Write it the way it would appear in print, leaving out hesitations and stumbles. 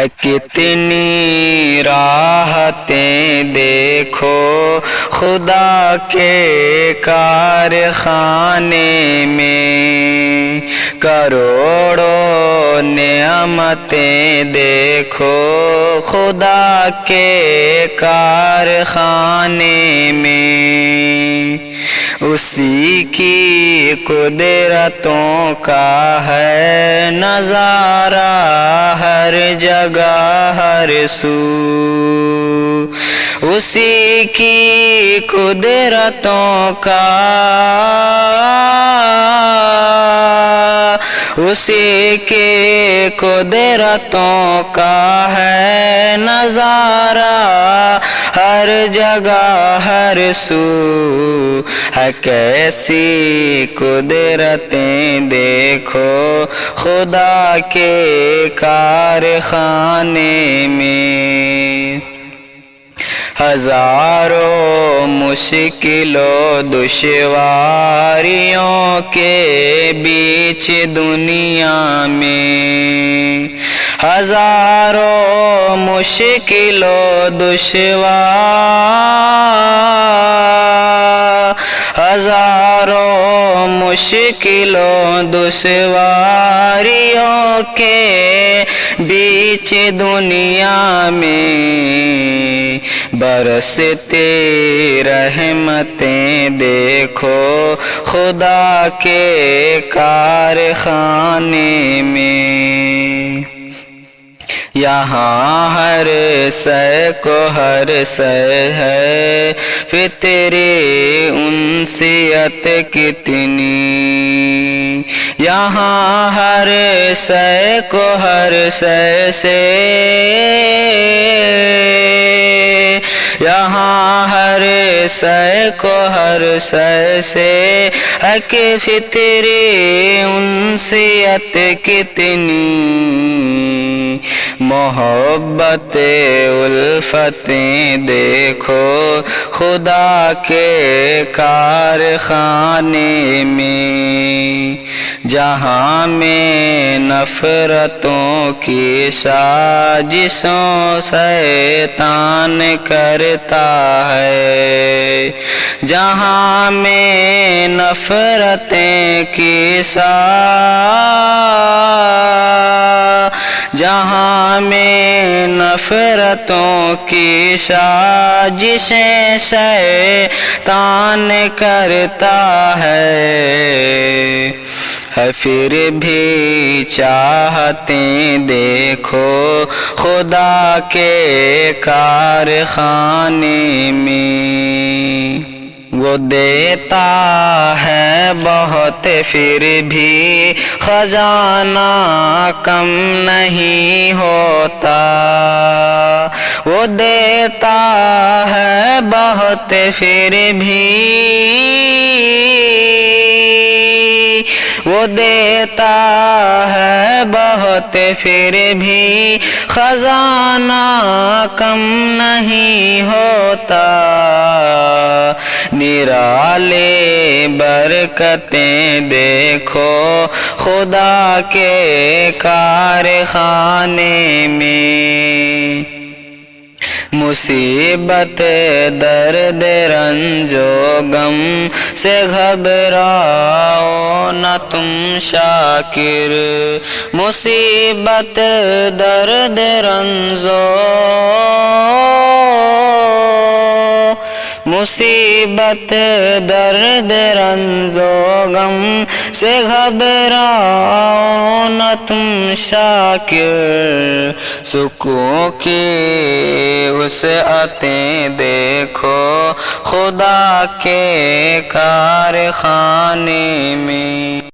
ہے کتنی راحتیں دیکھو خدا کے کارخانے میں، کروڑوں نعمتیں دیکھو خدا کے کارخانے میں، اسی کی قدرتوں کا ہے نظارہ ہر جگہ ہر سو، اسی کی قدرتوں کا، اسی کی قدرتوں کا ہے نظارہ ہر جگہ ہر سو، ہے کیسی قدرتیں دیکھو خدا کے کارخانے میں، ہزاروں مشکلوں دشواریوں کے بیچ دنیا میں، ہزاروں مشکلوں ہزاروں مشکلوں دشواریوں کے بیچ دنیا میں، برستی رحمتیں دیکھو خدا کے کارخانے میں، یہاں ہر شے کو ہر شے ہے فطری انسیت کتنی، یہاں ہر شے کو ہر شے سے، یہاں ہر شے کو ہر شے سے ہے کہ فطری انسیت کتنی، محبت الفتیں دیکھو خدا کے کارخانے میں، جہاں میں نفرتوں کی سازشوں شیطان کرتا ہے، جہاں میں نفرتیں کی جہاں میں نفرتوں کی سازشیں شیطان کرتا ہے پھر بھی چاہتے دیکھو خدا کے کارخانے میں، وہ دیتا ہے بہت پھر بھی خزانہ کم نہیں ہوتا، وہ دیتا ہے بہت پھر بھی، وہ دیتا ہے بہت پھر بھی خزانہ کم نہیں ہوتا، نرالے برکتیں دیکھو خدا کے کارخانے میں، مصیبت درد رنج و غم سے گھبراؤ نہ تم شاکر، مصیبت درد رنج مصیبت درد رنج و غم سے گھبراؤ نہ تم شاکر، سکون کی وسعتیں دیکھو خدا کے کارخانے میں۔